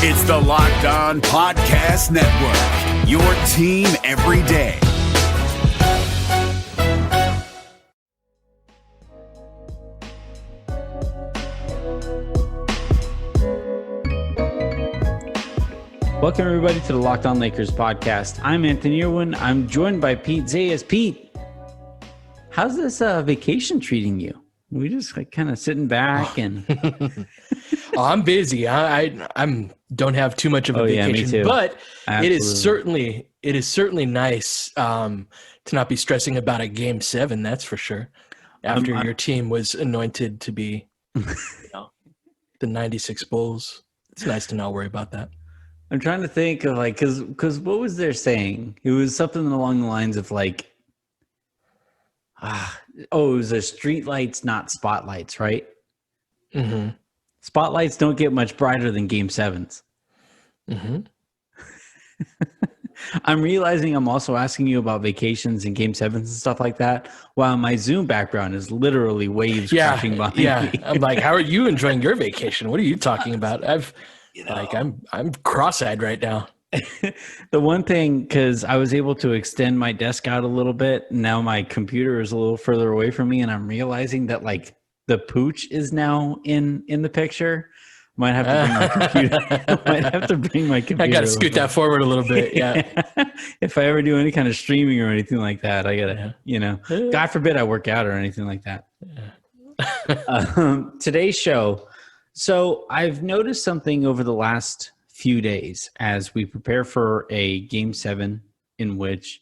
It's the Locked On Podcast Network, your team every day. Welcome, everybody, to the Locked On Lakers podcast. I'm Anthony Irwin. I'm joined by Pete Zayas. Pete, how's this vacation treating you? We just kind of sitting back and... I'm busy. I don't have too much of a vacation, but Absolutely. it is certainly nice to not be stressing about a Game 7. That's for sure. After your team was anointed to be, the 96 Bulls, it's nice to not worry about that. I'm trying to think of because what was their saying? It was something along the lines of it was a street lights, not spotlights, right? Mm-hmm. Spotlights don't get much brighter than Game 7s. Mm-hmm. I'm realizing I'm also asking you about vacations and Game 7s and stuff like that, while my Zoom background is literally waves crashing behind me. I'm like, how are you enjoying your vacation? What are you talking about? I'm cross-eyed right now. The one thing, because I was able to extend my desk out a little bit, now my computer is a little further away from me, and I'm realizing that the pooch is now in the picture. Might have to bring my computer. I got to scoot that forward a little bit. Yeah. If I ever do any kind of streaming or anything like that, I gotta, God forbid I work out or anything like that. Today's show. So I've noticed something over the last few days as we prepare for a Game 7 in which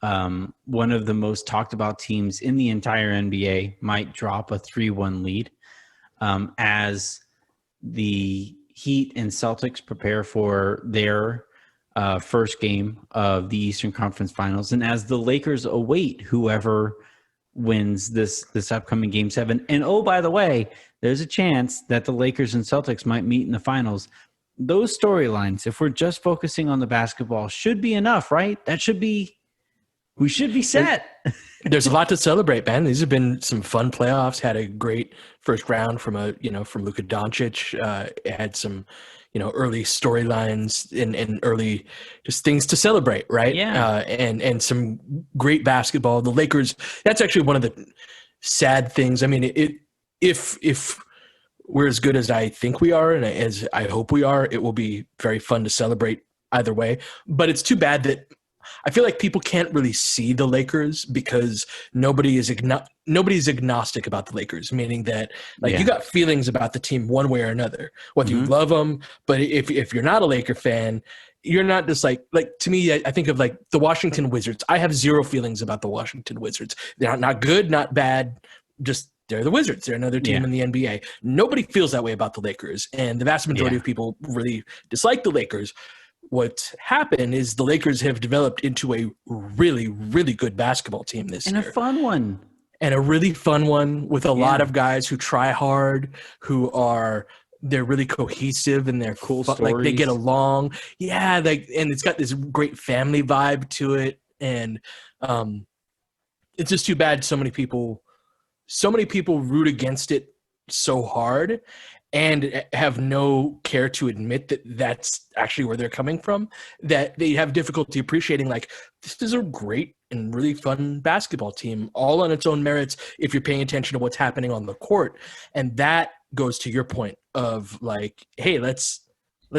one of the most talked about teams in the entire NBA might drop a 3-1 lead as the Heat and Celtics prepare for their first game of the Eastern Conference Finals, and as the Lakers await whoever wins this upcoming Game 7. And oh, by the way, there's a chance that the Lakers and Celtics might meet in the finals. Those storylines, if we're just focusing on the basketball, should be enough, right? We should be set. There's a lot to celebrate, man. These have been some fun playoffs. Had a great first round from Luka Doncic. It had some, early storylines and early just things to celebrate, right? Yeah. And some great basketball. The Lakers. That's actually one of the sad things. I mean, if we're as good as I think we are, and as I hope we are, it will be very fun to celebrate either way. But it's too bad that I feel like people can't really see the Lakers because nobody's agnostic about the Lakers, meaning that you got feelings about the team one way or another, whether you love them. But if you're not a Laker fan, you're not just like to me, I think of the Washington Wizards. I have zero feelings about the Washington Wizards. They're not good, not bad, just they're the Wizards. They're another team in the NBA. Nobody feels that way about the Lakers. And the vast majority of people really dislike the Lakers. What happened is the Lakers have developed into a really, really good basketball team this year. And a fun one. And a really fun one with a lot of guys who try hard, they're really cohesive and they're cool stories. They get along. Yeah, and it's got this great family vibe to it. And it's just too bad so many people root against it so hard and have no care to admit that that's actually where they're coming from, that they have difficulty appreciating this is a great and really fun basketball team all on its own merits if you're paying attention to what's happening on the court. And that goes to your point of hey, let's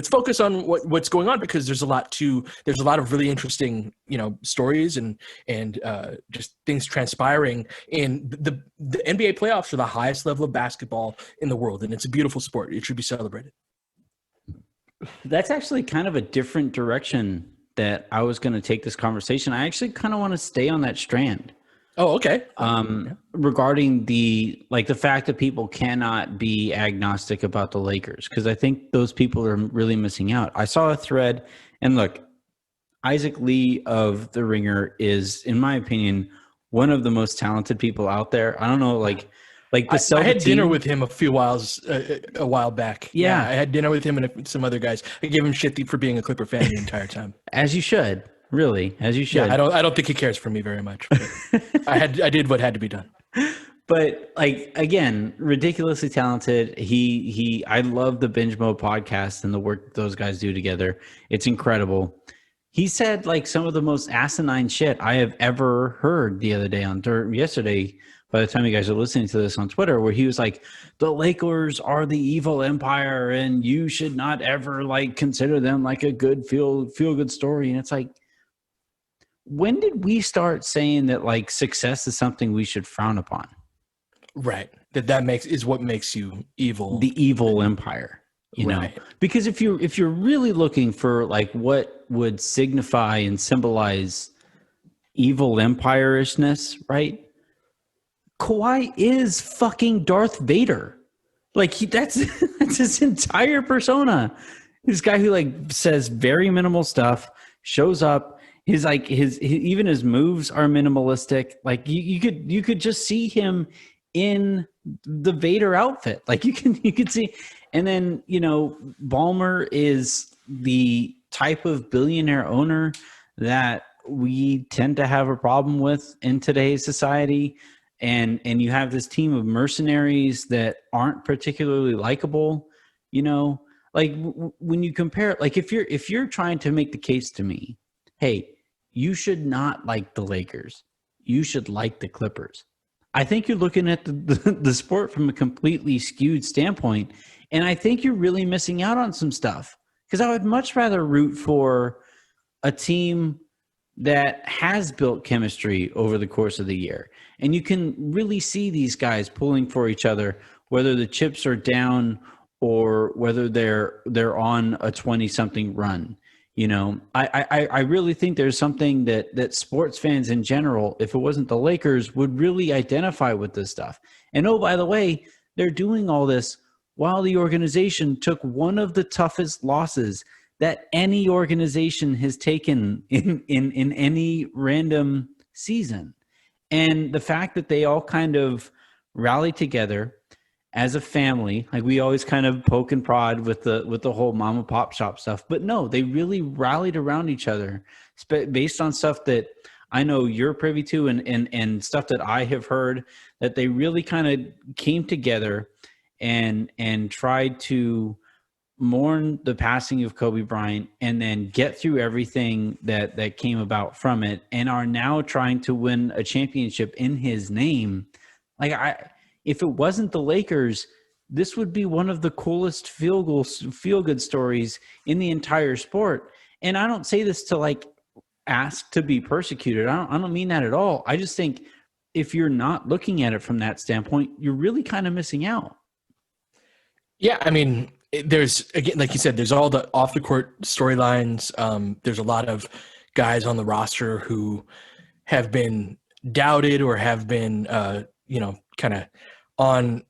focus on what's going on, because there's a lot of really interesting, stories and just things transpiring in the NBA playoffs are the highest level of basketball in the world. And it's a beautiful sport. It should be celebrated. That's actually kind of a different direction that I was going to take this conversation. I actually kind of want to stay on that strand. Oh, okay. Regarding the fact that people cannot be agnostic about the Lakers, because I think those people are really missing out. I saw a thread, and look, Isaac Lee of The Ringer is, in my opinion, one of the most talented people out there. I don't know, I had dinner with him a while back. Yeah, I had dinner with him and some other guys. I gave him shit for being a Clipper fan the entire time. As you should. Really, as you should. Yeah, I don't think he cares for me very much. But I did what had to be done. But like again, ridiculously talented. I love the Binge Mode podcast and the work those guys do together. It's incredible. He said like some of the most asinine shit I have ever heard the other day yesterday. By the time you guys are listening to this on Twitter, where he was like, "The Lakers are the evil empire, and you should not ever like consider them like a good feel good story." And it's like, when did we start saying that like success is something we should frown upon? Right. That is what makes you evil. The evil empire, you know? Because if you're really looking for like what would signify and symbolize evil empire-ishness, right? Kawhi is fucking Darth Vader. Like that's his entire persona. This guy who like says very minimal stuff, shows up. His even his moves are minimalistic. Like you could just see him in the Vader outfit. Like you could see. And then, you know, Ballmer is the type of billionaire owner that we tend to have a problem with in today's society. And you have this team of mercenaries that aren't particularly likable, you know, like when you compare it, like if you're trying to make the case to me, hey, you should not like the Lakers, you should like the Clippers. I think you're looking at the sport from a completely skewed standpoint. And I think you're really missing out on some stuff, because I would much rather root for a team that has built chemistry over the course of the year. And you can really see these guys pulling for each other, whether the chips are down or whether they're on a 20-something run. You know, I really think there's something that sports fans in general, if it wasn't the Lakers, would really identify with this stuff. And oh, by the way, they're doing all this while the organization took one of the toughest losses that any organization has taken in any random season. And the fact that they all kind of rallied together as a family, like we always kind of poke and prod with the whole mom and pop shop stuff, but no, they really rallied around each other based on stuff that I know you're privy to and stuff that I have heard, that they really kind of came together and tried to mourn the passing of Kobe Bryant and then get through everything that came about from it, and are now trying to win a championship in his name. Like if it wasn't the Lakers, this would be one of the coolest feel good stories in the entire sport. And I don't say this to like ask to be persecuted. I don't mean that at all. I just think if you're not looking at it from that standpoint, you're really kind of missing out. Yeah, I mean, there's, again, like you said, there's all the off the court storylines. There's a lot of guys on the roster who have been doubted or have been, kind of on.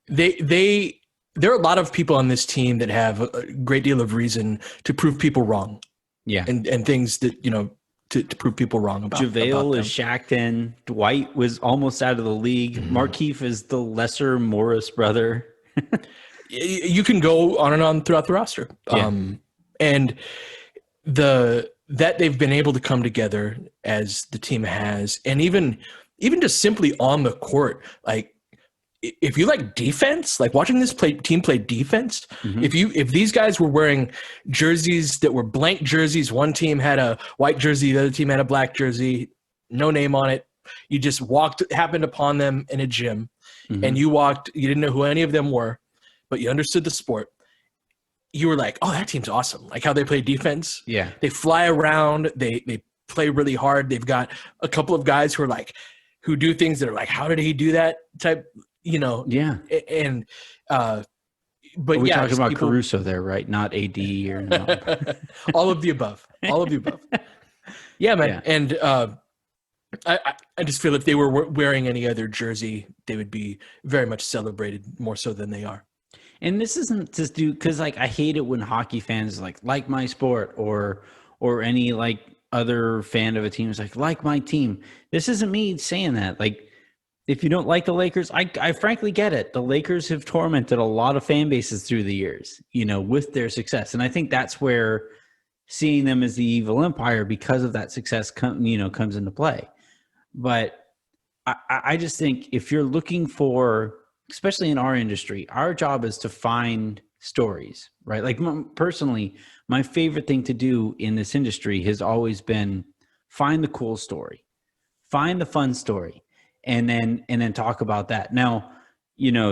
There are a lot of people on this team that have a great deal of reason to prove people wrong. Yeah, and things that to prove people wrong about. JaVale is shacked in. Dwight was almost out of the league. Mm-hmm. Markieff is the lesser Morris brother. You can go on and on throughout the roster. Yeah. And that they've been able to come together as the team has, and even just simply on the court, like if you like defense, like watching this team play defense, mm-hmm. if these guys were wearing jerseys that were blank jerseys, one team had a white jersey, the other team had a black jersey, no name on it. You just happened upon them in a gym, mm-hmm. and you didn't know who any of them were, but you understood the sport. You were like, oh, that team's awesome. Like how they play defense. Yeah. They fly around. They play really hard. They've got a couple of guys who do things that are like, how did he do that type, Yeah. And, but we're talking about Caruso there, right? Not AD or no. All of the above. Yeah, man. Yeah. And, I just feel if they were wearing any other jersey, they would be very much celebrated more so than they are. And this isn't just because like I hate it when hockey fans like my sport or any like other fan of a team is like my team. This isn't me saying that. Like if you don't like the Lakers, I frankly get it. The Lakers have tormented a lot of fan bases through the years, with their success, and I think that's where seeing them as the evil empire because of that success comes into play. But I just think if you're looking for, especially in our industry, our job is to find stories, right? Like personally, my favorite thing to do in this industry has always been find the cool story, find the fun story, and then talk about that. Now,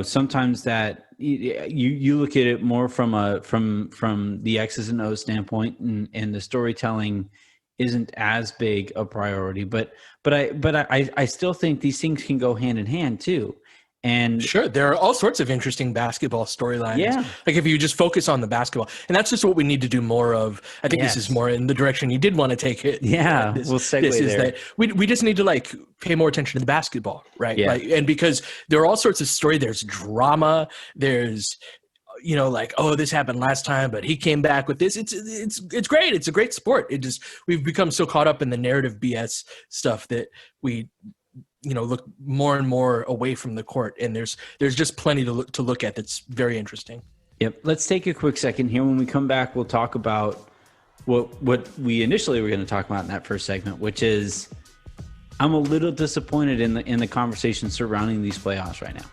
sometimes that you look at it more from the X's and O's standpoint, and the storytelling isn't as big a priority, but I still think these things can go hand in hand too. And sure, there are all sorts of interesting basketball storylines. Yeah. Like if you just focus on the basketball, and that's just what we need to do more of. I think this is more in the direction you did want to take it. Yeah, we'll segue there. That we just need to like pay more attention to the basketball, right? Yeah. Like, and because there are all sorts of story. There's drama. There's like, oh, this happened last time, but he came back with this. It's great. It's a great sport. We've become so caught up in the narrative BS stuff that we look more and more away from the court, and there's just plenty to look at that's very interesting. Yep. Let's take a quick second here. When we come back, we'll talk about what we initially were going to talk about in that first segment, which is I'm a little disappointed in the conversation surrounding these playoffs right now.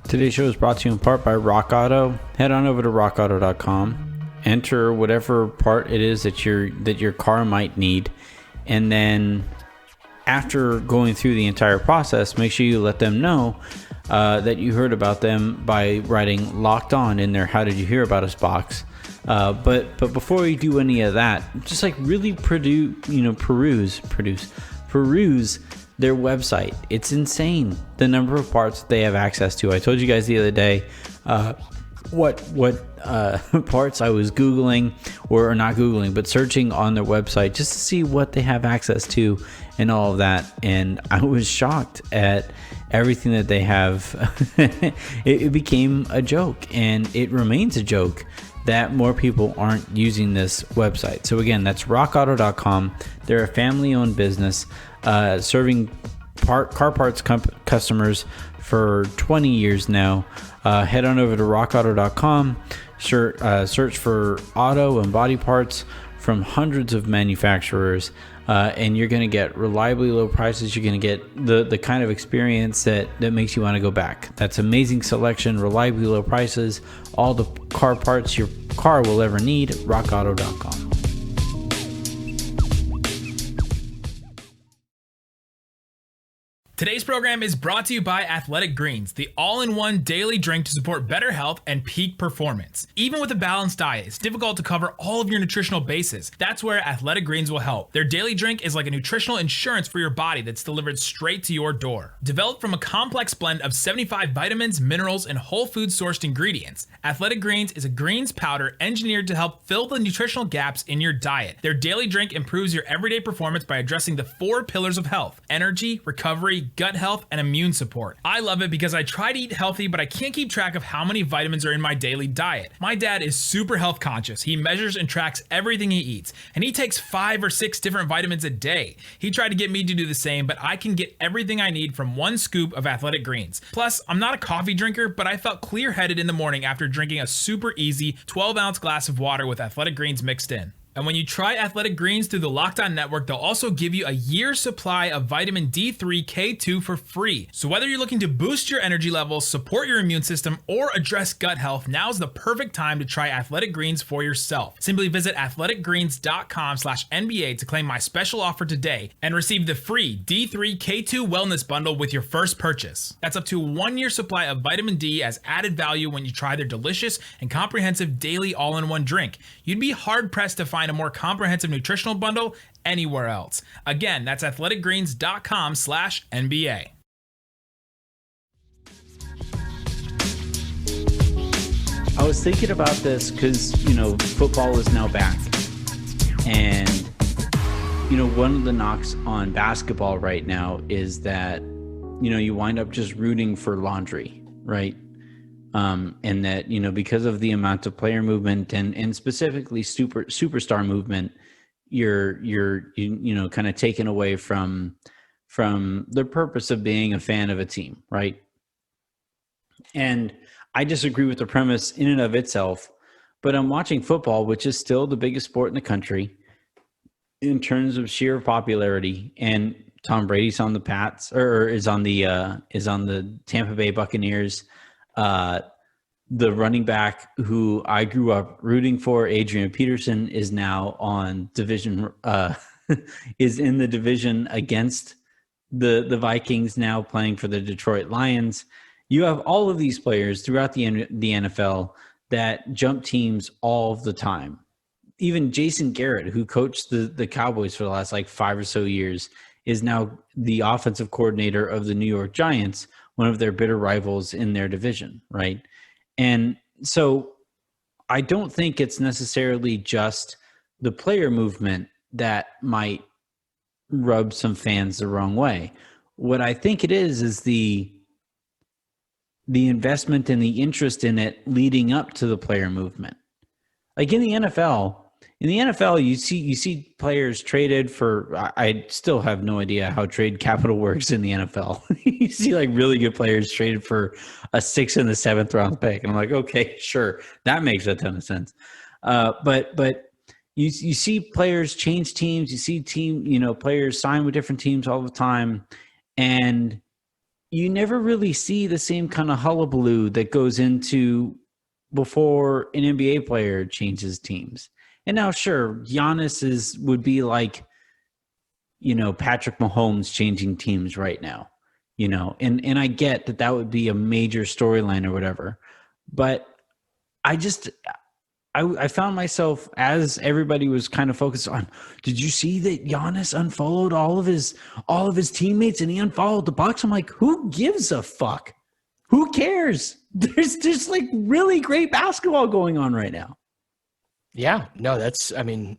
Today's show is brought to you in part by Rock Auto. Head on over to rockauto.com, enter whatever part it is that your car might need, and then after going through the entire process, make sure you let them know that you heard about them by writing "Locked On" in their "How did you hear about us" box. But before you do any of that, just like really peruse their website. It's insane the number of parts they have access to. I told you guys the other day what parts I was Googling, or not Googling, but searching on their website just to see what they have access to and all of that. And I was shocked at everything that they have. It became a joke, and it remains a joke that more people aren't using this website. So again, that's rockauto.com. They're a family-owned business serving car parts customers for 20 years now. Head on over to rockauto.com, search for auto and body parts from hundreds of manufacturers, and you're going to get reliably low prices. You're going to get the kind of experience that makes you want to go back. That's amazing selection, reliably low prices, all the car parts your car will ever need. rockauto.com. Today's program is brought to you by Athletic Greens, the all-in-one daily drink to support better health and peak performance. Even with a balanced diet, it's difficult to cover all of your nutritional bases. That's where Athletic Greens will help. Their daily drink is like a nutritional insurance for your body that's delivered straight to your door. Developed from a complex blend of 75 vitamins, minerals, and whole food sourced ingredients, Athletic Greens is a greens powder engineered to help fill the nutritional gaps in your diet. Their daily drink improves your everyday performance by addressing the 4 pillars of health: energy, recovery, gut health, and immune support. I love it because I try to eat healthy, but I can't keep track of how many vitamins are in my daily diet. My dad is super health conscious. He measures and tracks everything he eats, and he takes 5 or 6 different vitamins a day. He tried to get me to do the same, but I can get everything I need from one scoop of Athletic Greens. Plus, I'm not a coffee drinker, but I felt clear-headed in the morning after drinking a super easy 12-ounce glass of water with Athletic Greens mixed in. And when you try Athletic Greens through the Locked On Network, they'll also give you a year's supply of vitamin D3 K2 for free. So whether you're looking to boost your energy levels, support your immune system, or address gut health, now's the perfect time to try Athletic Greens for yourself. Simply visit athleticgreens.com/NBA to claim my special offer today and receive the free D3 K2 Wellness Bundle with your first purchase. That's up to 1 year supply of vitamin D as added value when you try their delicious and comprehensive daily all-in-one drink. You'd be hard-pressed to find a more comprehensive nutritional bundle anywhere else. Again, that's athleticgreens.com/NBA. I was thinking about this because, football is now back. And, one of the knocks on basketball right now is that, you wind up just rooting for laundry, right? And that, because of the amount of player movement and specifically superstar movement, you're kind of taken away from the purpose of being a fan of a team, right? And I disagree with the premise in and of itself, but I'm watching football, which is still the biggest sport in the country in terms of sheer popularity. And, Tom Brady's on the Pats or is on the Tampa Bay Buccaneers. The running back who I grew up rooting for, Adrian Peterson, is now on division is in the division against the Vikings, now playing for the Detroit Lions. You have all of these players throughout the NFL that jump teams all the time. Even Jason Garrett, who coached the Cowboys for the last 5 or so years, is now the offensive coordinator of the New York Giants, one of their bitter rivals in their division, right? And so I don't think it's necessarily just the player movement that might rub some fans the wrong way. What I think it is the investment and the interest in it leading up to the player movement. Like in the NFL, you see players traded for. I still have no idea how trade capital works in the NFL. You see really good players traded for a 6th and 7th round pick, and I'm like, okay, sure, that makes a ton of sense. But you see players change teams. You see players sign with different teams all the time, and you never really see the same kind of hullabaloo that goes into before an NBA player changes teams. And now, sure, Giannis would be like, Patrick Mahomes changing teams right now, and I get that would be a major storyline or whatever. But I found myself, as everybody was kind of focused on, did you see that Giannis unfollowed all of his teammates and he unfollowed the Bucks? I'm like, who gives a fuck? Who cares? There's just really great basketball going on right now. Yeah, no, that's, part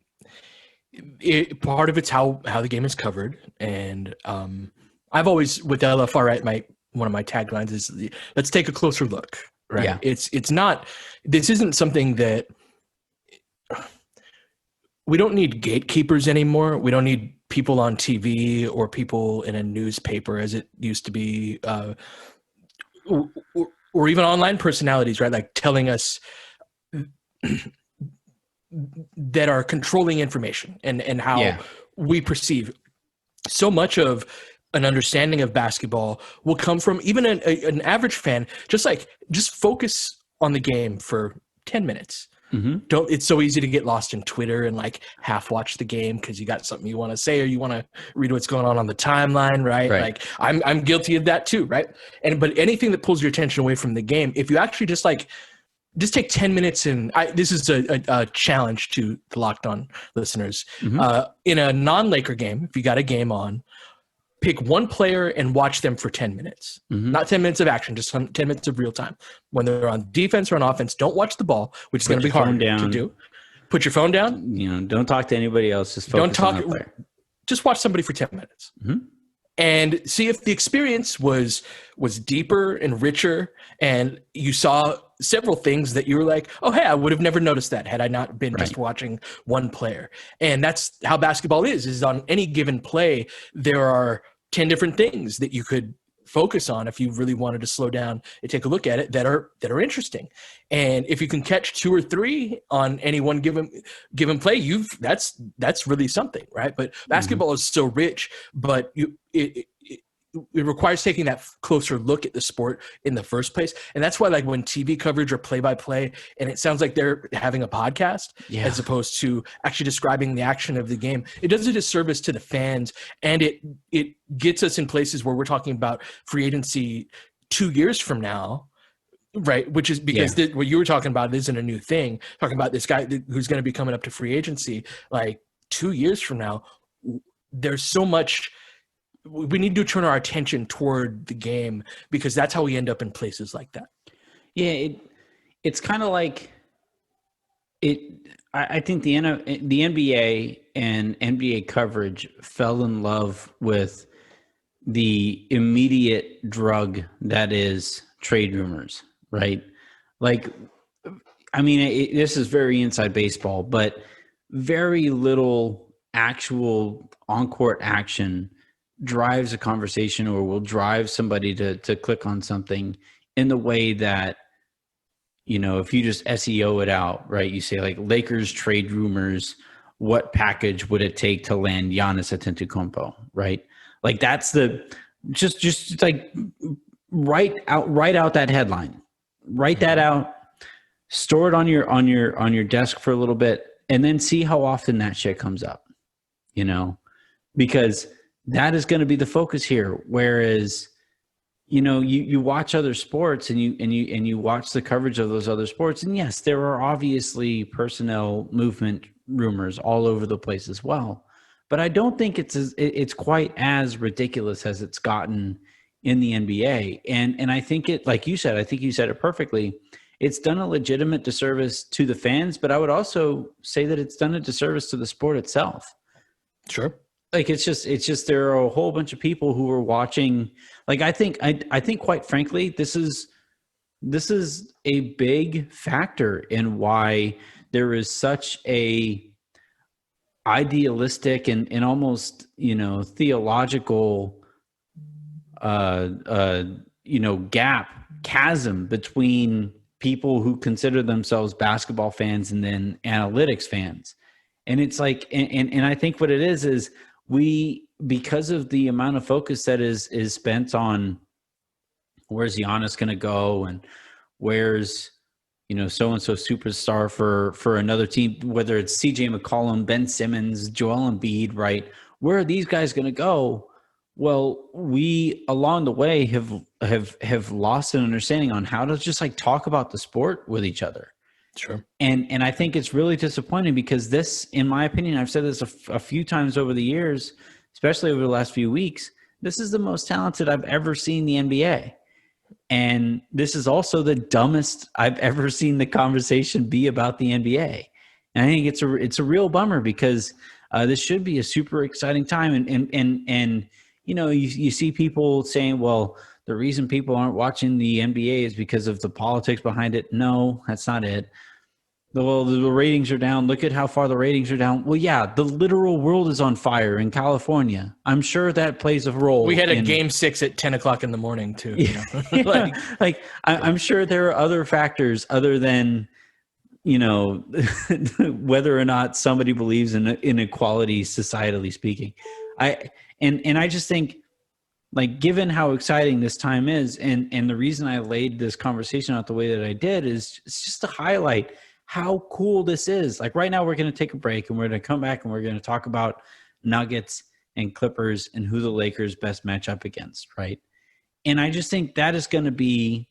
of it's how the game is covered. And I've always, with LFR, one of my taglines is, let's take a closer look, right? Yeah. It's not, this isn't something that, we don't need gatekeepers anymore. We don't need people on TV or people in a newspaper as it used to be, or even online personalities, right? Telling us that are controlling information and how we perceive. So much of an understanding of basketball will come from even an average fan, just focus on the game for 10 minutes. Mm-hmm. It's so easy to get lost in Twitter and half watch the game because you got something you want to say or you want to read what's going on the timeline, right? I'm guilty of that too, right? But anything that pulls your attention away from the game, if you actually just take 10 minutes and this is a challenge to the Locked On listeners. Mm-hmm. In a non-Laker game, if you got a game on, pick one player and watch them for 10 minutes. Mm-hmm. Not 10 minutes of action, just 10 minutes of real time. When they're on defense or on offense, don't watch the ball, which is going to be hard to do. Put your phone down. Don't talk to anybody else. Just focus on that player. Just watch somebody for 10 minutes. Mm-hmm. And see if the experience was deeper and richer, and you saw several things that you were like, oh, hey, I would have never noticed that had I not been just watching one player. And that's how basketball is on any given play, there are 10 different things that you could focus on if you really wanted to slow down and take a look at it that are interesting. And if you can catch 2 or 3 on any one given play, that's really something, right? But basketball is so rich, but it requires taking that closer look at the sport in the first place. And that's why when TV coverage or play-by-play, and it sounds like they're having a podcast as opposed to actually describing the action of the game, it does a disservice to the fans, and it gets us in places where we're talking about free agency 2 years from now, right? Which is because what you were talking about isn't a new thing. Talking about this guy who's going to be coming up to free agency 2 years from now, there's so much. We need to turn our attention toward the game because that's how we end up in places like that. Yeah, it's kind of like it. I think the NBA and NBA coverage fell in love with the immediate drug that is trade rumors, right? This is very inside baseball, but very little actual on-court action drives a conversation or will drive somebody to click on something in the way that, if you just SEO it out, right? You say Lakers trade rumors, what package would it take to land Giannis Antetokounmpo, right? Like that's just like write out that headline, write that out, store it on your desk for a little bit, and then see how often that shit comes up, because that is going to be the focus here. Whereas, you watch other sports and you watch the coverage of those other sports, and yes, there are obviously personnel movement rumors all over the place as well. But I don't think it's quite as ridiculous as it's gotten in the NBA. And I think like you said, I think you said it perfectly. It's done a legitimate disservice to the fans, but I would also say that it's done a disservice to the sport itself. Sure. Like it's just there are a whole bunch of people who are watching. Like I think quite frankly, this is a big factor in why there is such a idealistic and almost theological chasm between people who consider themselves basketball fans and then analytics fans. And it's like, and I think what it is because of the amount of focus that is spent on where's Giannis going to go and where's, so-and-so superstar for another team, whether it's CJ McCollum, Ben Simmons, Joel Embiid, right? Where are these guys going to go? Well, we along the way have lost an understanding on how to just like talk about the sport with each other. Sure. And I think it's really disappointing because this, in my opinion, I've said this a few times over the years, especially over the last few weeks, this is the most talented I've ever seen the NBA. And this is also the dumbest I've ever seen the conversation be about the NBA. And I think it's a real bummer because this should be a super exciting time. And you see people saying, well, the reason people aren't watching the NBA is because of the politics behind it. No, that's not it. Well, the ratings are down. Look at how far the ratings are down. Well, yeah, the literal world is on fire in California. I'm sure that plays a role. We had a game 6 at 10 o'clock in the morning too. I'm sure there are other factors other than, whether or not somebody believes in inequality, societally speaking. I just think, like, given how exciting this time is, and the reason I laid this conversation out the way that I did is it's just to highlight how cool this is. Like right now we're going to take a break and we're going to come back and we're going to talk about Nuggets and Clippers and who the Lakers best match up against, right? And I just think that is going to be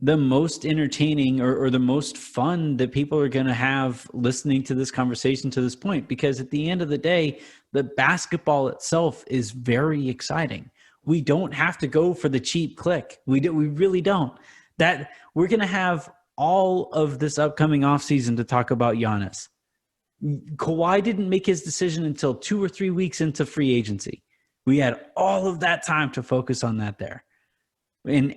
the most entertaining or the most fun that people are going to have listening to this conversation to this point, because at the end of the day, the basketball itself is very exciting. We don't have to go for the cheap click. We really don't. That we're going to have all of this upcoming offseason to talk about Giannis. Kawhi didn't make his decision until 2 or 3 weeks into free agency. We had all of that time to focus on that there. And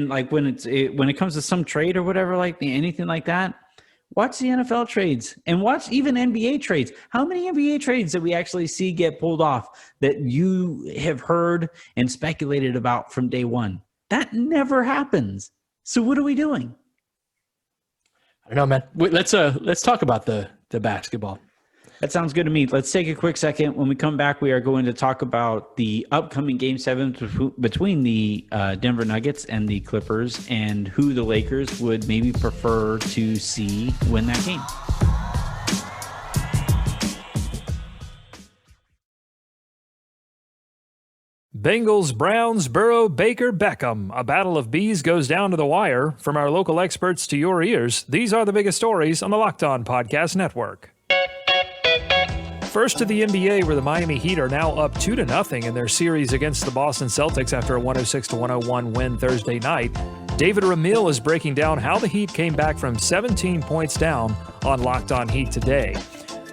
like when it comes to some trade or whatever, like anything like that, watch the NFL trades and watch even NBA trades. How many NBA trades that we actually see get pulled off that you have heard and speculated about from day one? That never happens. So what are we doing? I don't know, man. Let's talk about the basketball. That sounds good to me. Let's take a quick second. When we come back, we are going to talk about the upcoming Game 7 between the Denver Nuggets and the Clippers and who the Lakers would maybe prefer to see win that game. Bengals, Browns, Burrow, Baker, Beckham. A battle of bees goes down to the wire. From our local experts to your ears, these are the biggest stories on the Locked On Podcast Network. First to the NBA, where the Miami Heat are now up 2-0 in their series against the Boston Celtics after a 106-101 win Thursday night. David Ramil is breaking down how the Heat came back from 17 points down on Locked On Heat today.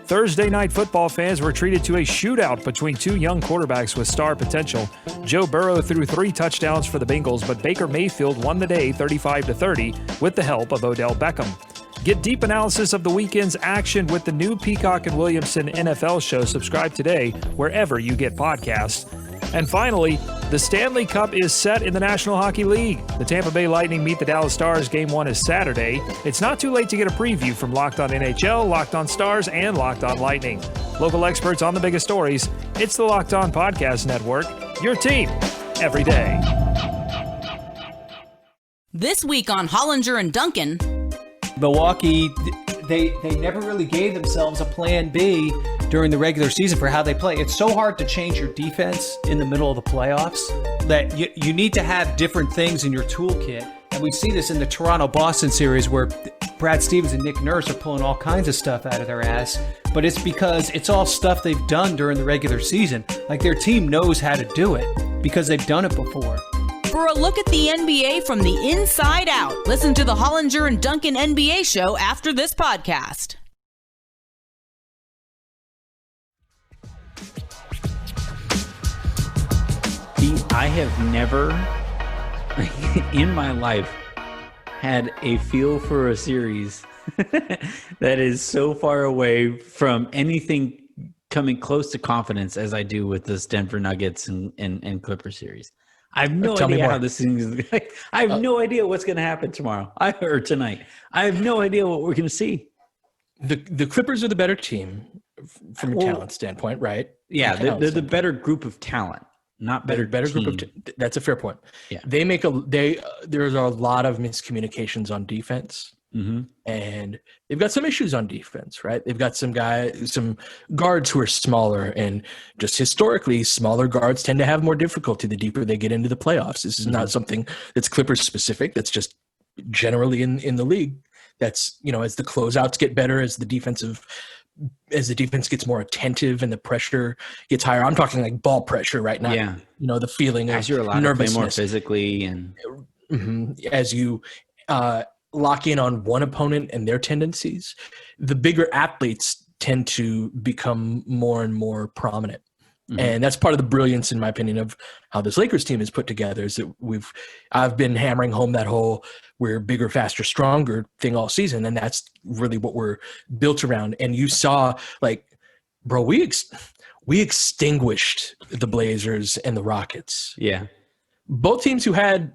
Thursday night, football fans were treated to a shootout between two young quarterbacks with star potential. Joe Burrow threw 3 touchdowns for the Bengals, but Baker Mayfield won the day 35-30 with the help of Odell Beckham. Get deep analysis of the weekend's action with the new Peacock and Williamson NFL show. Subscribe today wherever you get podcasts. And finally, The Stanley Cup is set in the National Hockey League. The Tampa Bay Lightning meet the Dallas Stars. Game 1 is Saturday. It's not too late to get a preview from Locked On NHL, Locked On Stars, and Locked On Lightning. Local experts on the biggest stories. It's the Locked On Podcast Network, your team every day. This week on Hollinger and Duncan. Milwaukee, they never really gave themselves a plan B during the regular season for how they play. It's so hard to change your defense in the middle of the playoffs that you need to have different things in your toolkit. And we see this in the Toronto-Boston series where Brad Stevens and Nick Nurse are pulling all kinds of stuff out of their ass. But it's because it's all stuff they've done during the regular season. Like their team knows how to do it because they've done it before. For a look at the NBA from the inside out, listen to the Hollinger and Duncan NBA show after this podcast. I have never in my life had a feel for a series that is so far away from anything coming close to confidence as I do with this Denver Nuggets and Clippers series. I have no idea how this thing is. I have no idea what's going to happen tomorrow or tonight. I have no idea what we're going to see. The Clippers are the better team from a talent standpoint, right? Yeah, they're the better group of talent. Not better group of that's a fair point. Yeah, there's a lot of miscommunications on defense, and they've got some issues on defense, right? They've got some guards who are smaller, and just historically, smaller guards tend to have more difficulty the deeper they get into the playoffs. This is not something that's Clippers specific. That's just generally in the league. That's as the closeouts get better, as the defense gets more attentive and the pressure gets higher. I'm talking like ball pressure right now. Yeah. The feeling as of you're allowed nervousness. To play more physically and as you lock in on one opponent and their tendencies, the bigger athletes tend to become more and more prominent. And that's part of the brilliance, in my opinion, of how this Lakers team is put together. Is that I've been hammering home that whole we're bigger, faster, stronger thing all season, and that's really what we're built around. And you saw, bro, we extinguished the Blazers and the Rockets. Yeah, both teams who had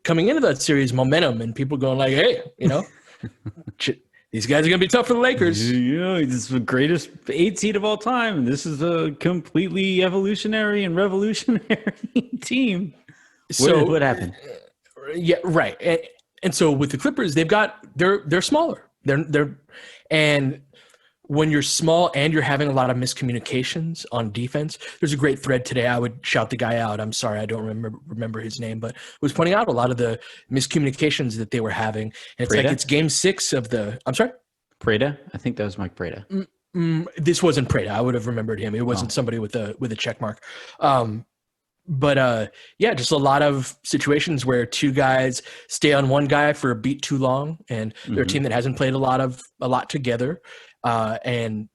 coming into that series momentum, and people going hey, these guys are going to be tough for the Lakers. This is the greatest 8 seed of all time. This is a completely evolutionary and revolutionary team. What happened? Yeah, right. And so with the Clippers, they're smaller. And when you're small and you're having a lot of miscommunications on defense, there's a great thread today. I would shout the guy out. I'm sorry, I don't remember his name, but was pointing out a lot of the miscommunications that they were having. And it's Prada? it's game 6 of the – I'm sorry? Prada? I think that was Mike Prada. This wasn't Prada. I would have remembered him. It wasn't somebody with a check mark. Just a lot of situations where two guys stay on one guy for a beat too long, and they're a team that hasn't played a lot together. And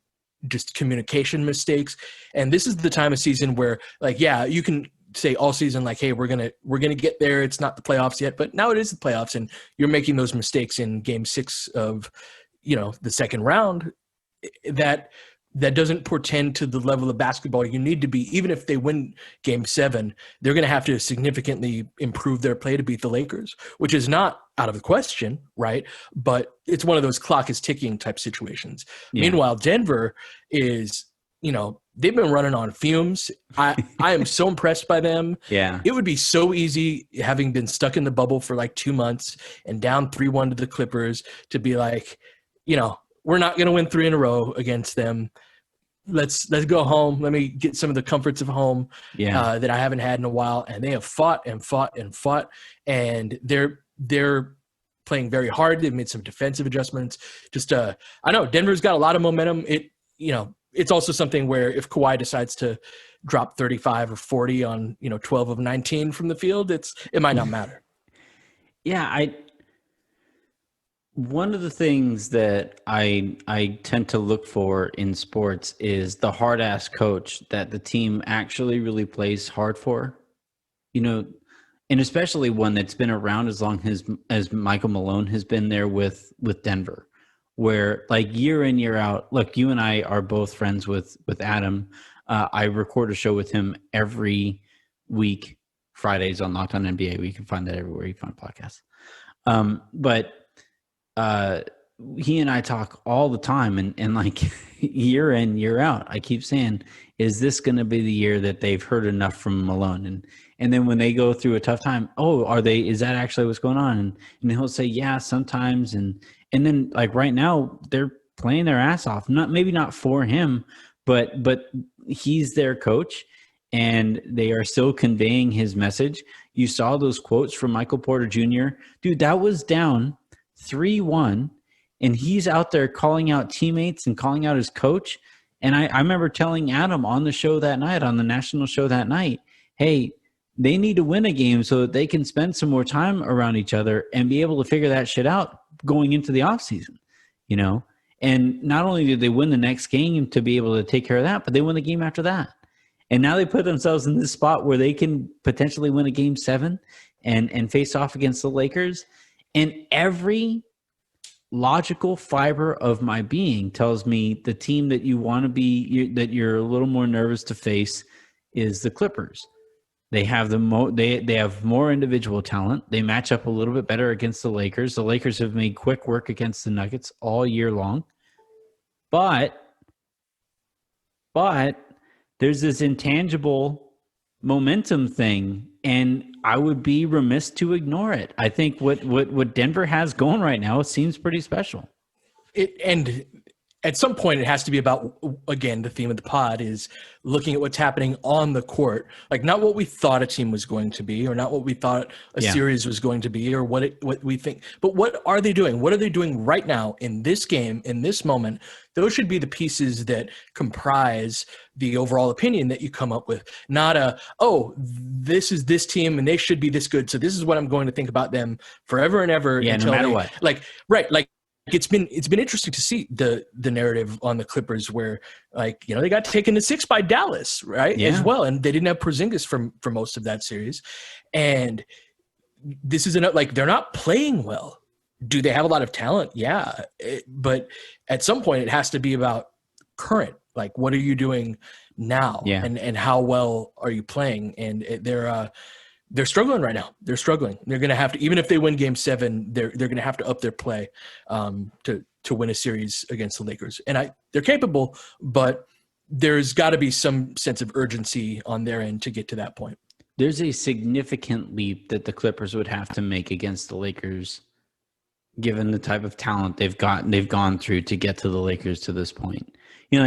just communication mistakes. And this is the time of season where you can say all season, hey, we're going to get there. It's not the playoffs yet, but now it is the playoffs, and you're making those mistakes in game 6 of, the second round. That doesn't portend to the level of basketball you need to be. Even if they win game 7, they're going to have to significantly improve their play to beat the Lakers, which is not out of the question, right? But it's one of those clock is ticking type situations. Yeah. Meanwhile, Denver is, they've been running on fumes. I am so impressed by them. Yeah. It would be so easy, having been stuck in the bubble for 2 months and down 3-1 to the Clippers, to be we're not going to win 3 in a row against them. Let's go home. Let me get some of the comforts of home that I haven't had in a while. And they have fought and fought and fought, and they're playing very hard. They've made some defensive adjustments. I know Denver's got a lot of momentum. It's also something where if Kawhi decides to drop 35 or 40 on 12 of 19 from the field, it might not matter. Yeah, one of the things that I tend to look for in sports is the hard-ass coach that the team actually really plays hard for. And especially one that's been around as long as Michael Malone has been there with Denver, where year in, year out, look, you and I are both friends with Adam. I record a show with him every week Fridays on Locked On NBA. We can find that everywhere you find podcasts. But he and I talk all the time, and like year in, year out, I keep saying, is this going to be the year that they've heard enough from Malone? And then when they go through a tough time, is that actually what's going on? And he'll say, yeah, sometimes. And then like right now they're playing their ass off. Maybe not for him, but he's their coach and they are still conveying his message. You saw those quotes from Michael Porter Jr. Dude, that was down 3-1. And he's out there calling out teammates and calling out his coach. And I remember telling Adam on the show that night, on the national show that night, hey, they need to win a game so that they can spend some more time around each other and be able to figure that shit out going into the offseason, you know? And not only did they win the next game to be able to take care of that, but they won the game after that. And now they put themselves in this spot where they can potentially win a game 7 and face off against the Lakers. And every logical fiber of my being tells me the team that you want to be, that you're a little more nervous to face, is the Clippers. They have they have more individual talent. They match up a little bit better against the Lakers. The Lakers have made quick work against the Nuggets all year long. But there's this intangible momentum thing, and I would be remiss to ignore it. I think what Denver has going right now seems pretty special. And at some point, it has to be about, again, the theme of the pod is looking at what's happening on the court, like not what we thought a team was going to be, or not what we thought a series was going to be, or what we think, but what are they doing? What are they doing right now in this game, in this moment? Those should be the pieces that comprise the overall opinion that you come up with. Not this is this team and they should be this good, so this is what I'm going to think about them forever and ever. Yeah, no matter what. It's been interesting to see the narrative on the Clippers where, like, you know, they got taken to 6 by Dallas, right? Yeah. As well, and they didn't have Porzingis for most of that series. And this is they're not playing well. Do they have a lot of talent? Yeah, but at some point it has to be about current. Like, what are you doing now? Yeah. And how well are you playing? And they're struggling right now. They're struggling. They're going to have to, even if they win Game 7, they're going to have to up their play to win a series against the Lakers. And they're capable, but there's got to be some sense of urgency on their end to get to that point. There's a significant leap that the Clippers would have to make against the Lakers, given the type of talent they've gone through to get to the Lakers to this point. You know,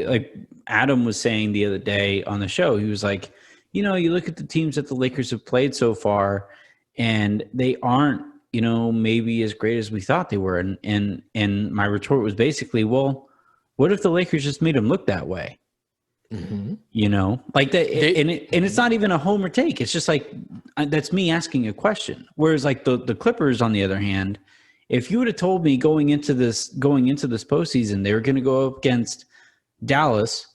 like Adam was saying the other day on the show, he was like, you know, you look at the teams that the Lakers have played so far, and they aren't, you know, maybe as great as we thought they were. And my retort was basically, well, what if the Lakers just made them look that way? Mm-hmm. You know, like that, and it's not even a homer take. It's just like, that's me asking a question. Whereas like the Clippers, on the other hand, if you would have told me going into this postseason, they were going to go up against Dallas,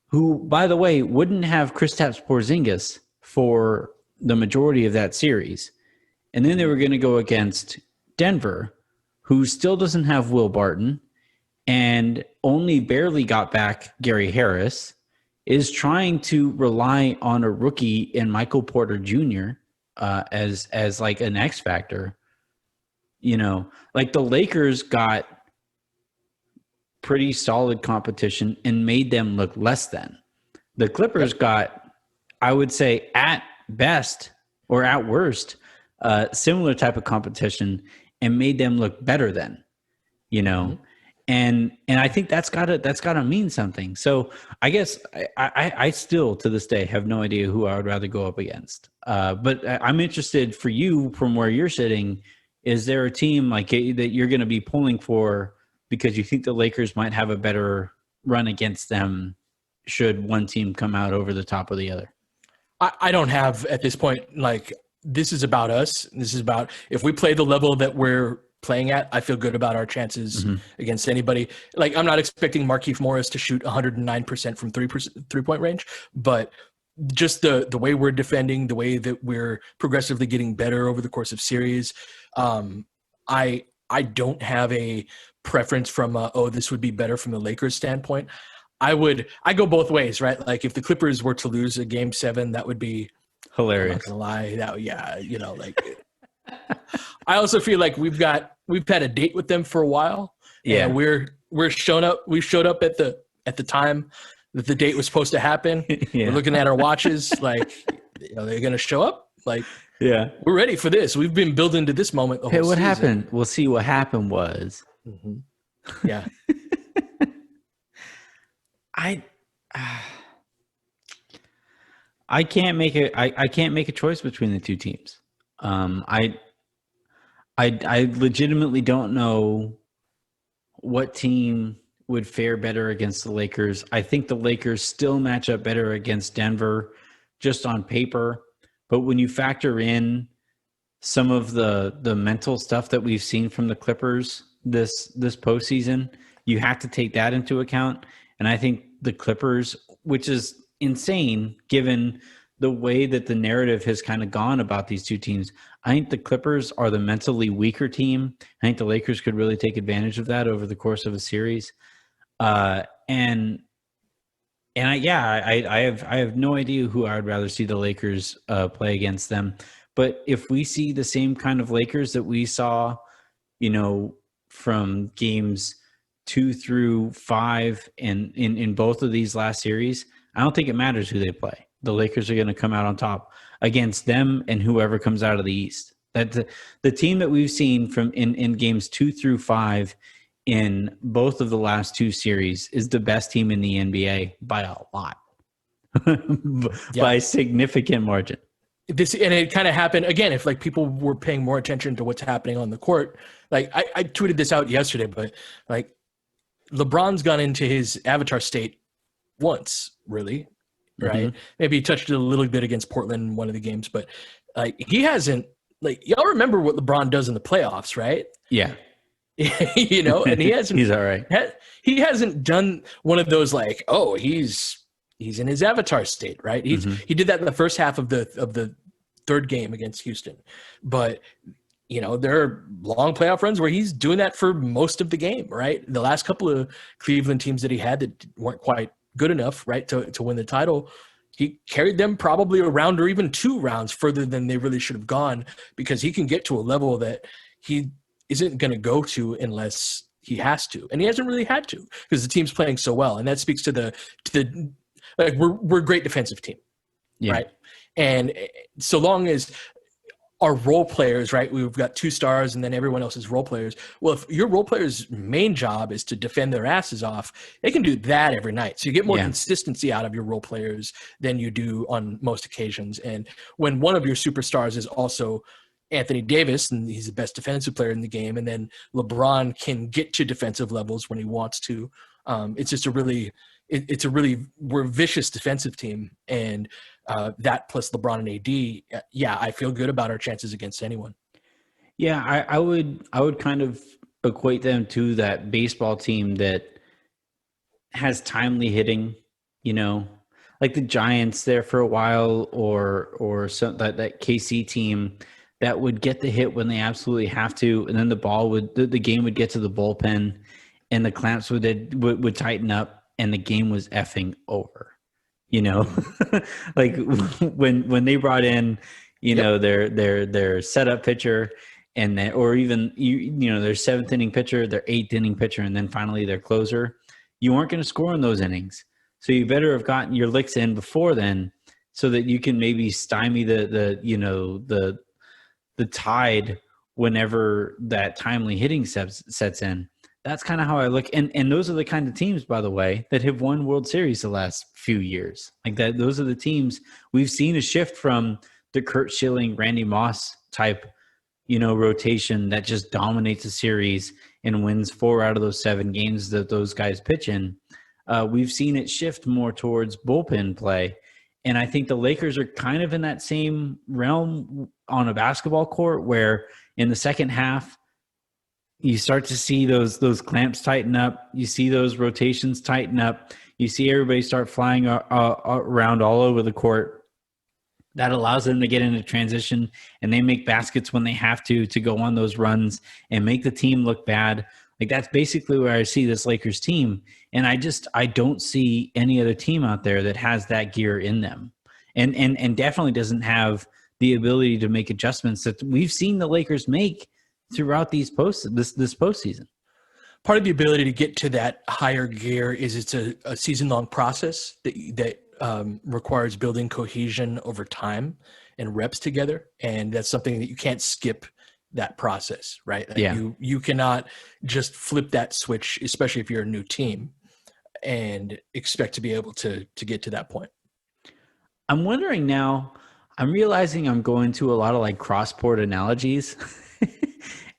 who, by the way, wouldn't have Kristaps Porzingis for the majority of that series. And then they were going to go against Denver, who still doesn't have Will Barton and only barely got back Gary Harris, is trying to rely on a rookie in Michael Porter Jr. As like an X factor. You know, like the Lakers got pretty solid competition and made them look less than. The Clippers got, I would say, at best or at worst, similar type of competition and made them look better than, you know. Mm-hmm. And I think that's gotta mean something. So I guess I still to this day have no idea who I would rather go up against. But I'm interested for you from where you're sitting. Is there a team like that you're going to be pulling for because you think the Lakers might have a better run against them should one team come out over the top of the other? I don't have at this point, like, this is about us. This is about, if we play the level that we're playing at, I feel good about our chances against anybody. Like, I'm not expecting Markieff Morris to shoot 109% from 3-point range, but just the way we're defending, the way that we're progressively getting better over the course of series. I don't have a preference from this would be better from the Lakers standpoint. I go both ways, right? Like, if the Clippers were to lose a Game 7, that would be Hilarious. not gonna lie. That, yeah, you know, like I also feel like we've had a date with them for a while. Yeah. And we're shown up. We showed up at the time that the date was supposed to happen. Yeah. We're looking at our watches, like, you know, they're gonna show up. Like, Yeah. we're ready for this. We've been building to this moment. The Hey, whole what season. happened? We'll see. What happened was Mhm. Yeah. I can't make a choice between the two teams. I legitimately don't know what team would fare better against the Lakers. I think the Lakers still match up better against Denver just on paper, but when you factor in some of the mental stuff that we've seen from the Clippers this postseason, you have to take that into account. And I think the Clippers, which is insane given the way that the narrative has kind of gone about these two teams, I think the Clippers are the mentally weaker team. I think the Lakers could really take advantage of that over the course of a series. I have no idea who I would rather see the Lakers play against them. But if we see the same kind of Lakers that we saw, you know, from games 2 through 5 and in both of these last series, I don't think it matters who they play. The Lakers are going to come out on top against them and whoever comes out of the East. That the team that we've seen from in games 2 through 5 in both of the last 2 series is the best team in the NBA by a lot, by a significant margin. And it kind of happened again. If like people were paying more attention to what's happening on the court, like I tweeted this out yesterday, but like LeBron's gone into his avatar state once, really, right? Mm-hmm. Maybe he touched it a little bit against Portland in one of the games, but like he hasn't. Like y'all remember what LeBron does in the playoffs, right? Yeah. You know, and he hasn't. He's all right. He hasn't done one of those like, oh, he's in his avatar state, right? He did that in the first half of the third game against Houston, but you know there are long playoff runs where he's doing that for most of the game, right? The last couple of Cleveland teams that he had that weren't quite good enough, right, to win the title, he carried them probably a round or even 2 rounds further than they really should have gone, because he can get to a level that he isn't going to go to unless he has to, and he hasn't really had to because the team's playing so well, and that speaks to the like we're a great defensive team, right? And so long as our role players, right, we've got 2 stars and then everyone else is role players. Well, if your role player's main job is to defend their asses off, they can do that every night. So you get more consistency out of your role players than you do on most occasions. And when one of your superstars is also Anthony Davis, and he's the best defensive player in the game, and then LeBron can get to defensive levels when he wants to, it's just we're a vicious defensive team, and that plus LeBron and AD, I feel good about our chances against anyone. Yeah, I would kind of equate them to that baseball team that has timely hitting, you know, like the Giants there for a while, or some that KC team that would get the hit when they absolutely have to, and then the game would get to the bullpen, and the clamps would tighten up, and the game was effing over. You know, like when they brought in, you know, their setup pitcher, and then, or even you know, their 7th inning pitcher, their 8th inning pitcher, and then finally their closer, you weren't going to score in those innings. So you better have gotten your licks in before then, so that you can maybe stymie the tide whenever that timely hitting sets in. That's kind of how I look. And those are the kind of teams, by the way, that have won World Series the last few years. Like that, those are the teams we've seen a shift from the Curt Schilling, Randy Moss type, you know, rotation that just dominates a series and wins 4 out of those 7 games that those guys pitch in. We've seen it shift more towards bullpen play. And I think the Lakers are kind of in that same realm on a basketball court, where in the second half, you start to see those clamps tighten up. You see those rotations tighten up. You see everybody start flying around all over the court. That allows them to get into transition, and they make baskets when they have to go on those runs and make the team look bad. Like that's basically where I see this Lakers team. And I don't see any other team out there that has that gear in them. and definitely doesn't have the ability to make adjustments that we've seen the Lakers make throughout this postseason. Part of the ability to get to that higher gear is it's a season-long process that requires building cohesion over time and reps together, and that's something that you can't skip that process, right? You cannot just flip that switch, especially if you're a new team, and expect to be able to get to that point. I'm wondering now, I'm realizing I'm going to a lot of like cross-sport analogies.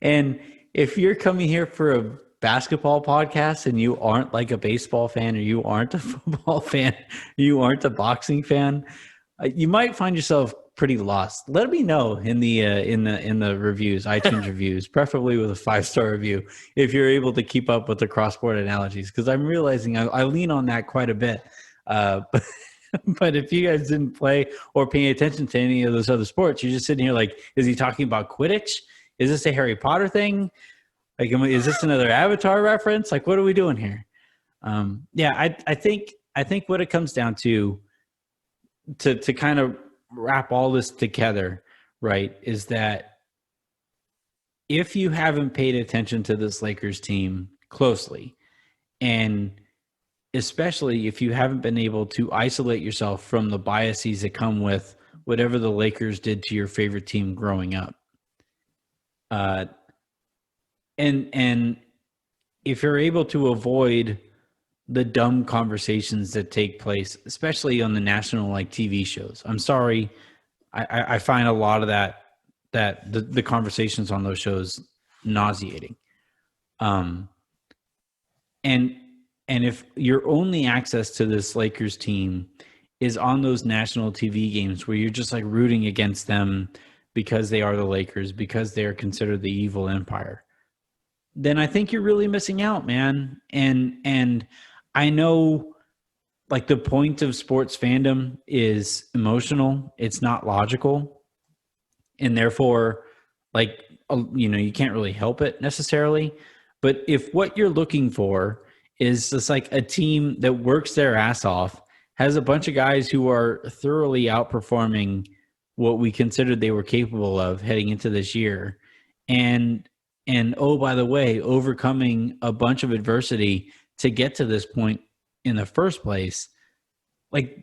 And if you're coming here for a basketball podcast and you aren't like a baseball fan, or you aren't a football fan, you aren't a boxing fan, you might find yourself pretty lost. Let me know in the reviews, iTunes reviews, preferably with a 5-star review, if you're able to keep up with the cross-sport analogies, because I'm realizing I lean on that quite a bit. But if you guys didn't play or pay attention to any of those other sports, you're just sitting here like, is he talking about Quidditch? Is this a Harry Potter thing? Like, is this another Avatar reference? Like, what are we doing here? I think what it comes down to kind of wrap all this together, right, is that if you haven't paid attention to this Lakers team closely, and especially if you haven't been able to isolate yourself from the biases that come with whatever the Lakers did to your favorite team growing up, and if you're able to avoid the dumb conversations that take place, especially on the national like TV shows. I'm sorry, I find a lot of that the conversations on those shows nauseating. And if your only access to this Lakers team is on those national TV games where you're just like rooting against them because they are the Lakers, because they are considered the evil empire, then I think you're really missing out, man. And I know like the point of sports fandom is emotional. It's not logical. And therefore, like, you can't really help it necessarily. But if what you're looking for is just like a team that works their ass off, has a bunch of guys who are thoroughly outperforming what we considered they were capable of heading into this year, and oh, by the way, overcoming a bunch of adversity to get to this point in the first place, like,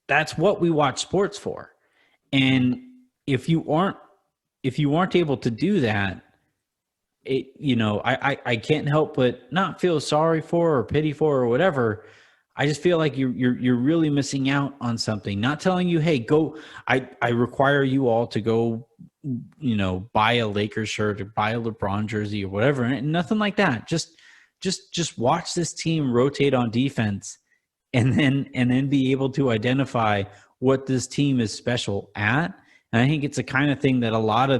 that's what we watch sports for. And if you aren't able to do that, I can't help but not feel sorry for or pity for or whatever. I just feel like you're really missing out on something. Not telling you, hey, go. I require you all to go, buy a Lakers shirt or buy a LeBron jersey or whatever, and nothing like that. Just watch this team rotate on defense, and then be able to identify what this team is special at. And I think it's the kind of thing that a lot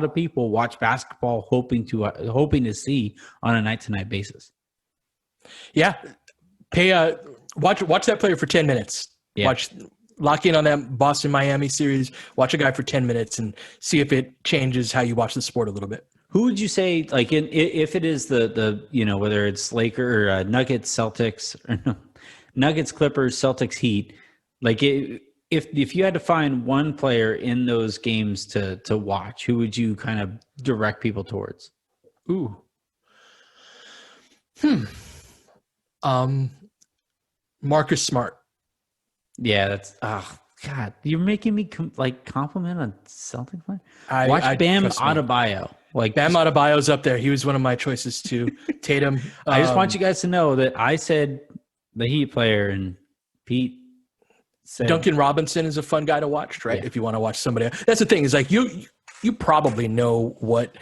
of people watch basketball hoping to see on a night-to-night basis. Yeah, watch that player for 10 minutes. Yeah. Lock in on that Boston-Miami series. Watch a guy for 10 minutes and see if it changes how you watch the sport a little bit. Who would you say, like, if it is the whether it's Lakers or Nuggets, Celtics, or Nuggets, Clippers, Celtics, Heat, like if you had to find one player in those games to watch, who would you kind of direct people towards? Ooh. Marcus Smart. Yeah, that's God. You're making me compliment on Celtic player. Watch Bam Adebayo. Like, Bam Adebayo's up there. He was one of my choices too. Tatum. I just want you guys to know that I said the Heat player, and Pete said Duncan Robinson is a fun guy to watch, right? Yeah. If you want to watch somebody else. That's the thing, is like you probably know what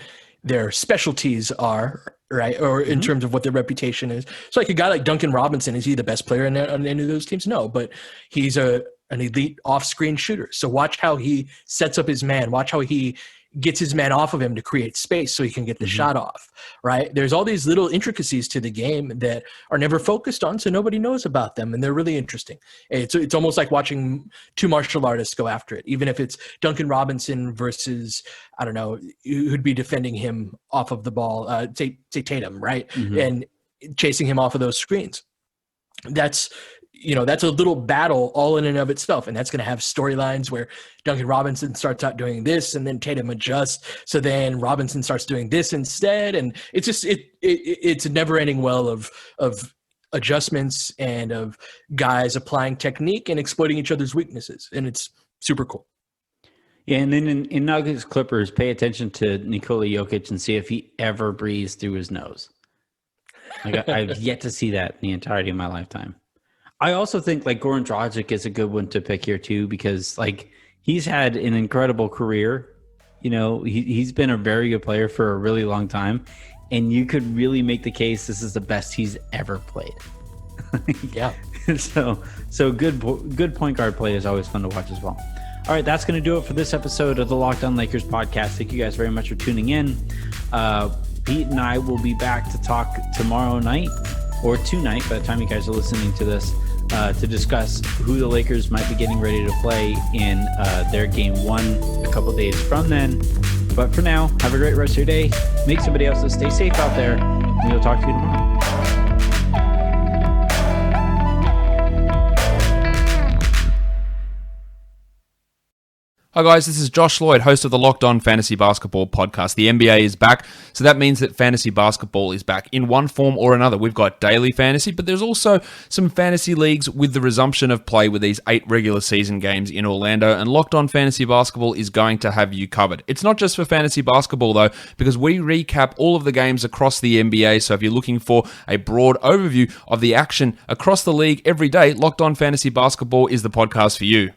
their specialties are, right? Or in terms of what their reputation is. So like a guy like Duncan Robinson, is he the best player on any of those teams? No, but he's an elite off-screen shooter. So watch how he sets up his man. Watch how he gets his man off of him to create space so he can get the shot off, right? There's all these little intricacies to the game that are never focused on, so nobody knows about them, and they're really interesting. It's almost like watching two martial artists go after it, even if it's Duncan Robinson versus, I don't know, who'd be defending him off of the ball, say Tatum, right? And chasing him off of those screens. That's that's a little battle all in and of itself. And that's going to have storylines where Duncan Robinson starts out doing this and then Tatum adjusts. So then Robinson starts doing this instead. And it's just, it's a never ending well of adjustments and of guys applying technique and exploiting each other's weaknesses. And it's super cool. Yeah, and then in Nuggets Clippers, pay attention to Nikola Jokic and see if he ever breathes through his nose. Like I've yet to see that in the entirety of my lifetime. I also think like Goran Dragic is a good one to pick here too, because like he's had an incredible career. He's been a very good player for a really long time, and you could really make the case this is the best he's ever played. Yeah. So good point guard play is always fun to watch as well. All right, that's going to do it for this episode of the Locked On Lakers podcast. Thank you guys very much for tuning in. Pete and I will be back to talk tomorrow night or tonight by the time you guys are listening to this to discuss who the Lakers might be getting ready to play in their game 1 a couple days from then. But for now, have a great rest of your day. Make somebody else stay safe out there. And we'll talk to you tomorrow. Hi guys, this is Josh Lloyd, host of the Locked On Fantasy Basketball podcast. The NBA is back, so that means that fantasy basketball is back in one form or another. We've got daily fantasy, but there's also some fantasy leagues with the resumption of play with these 8 regular season games in Orlando, and Locked On Fantasy Basketball is going to have you covered. It's not just for fantasy basketball though, because we recap all of the games across the NBA, so if you're looking for a broad overview of the action across the league every day, Locked On Fantasy Basketball is the podcast for you.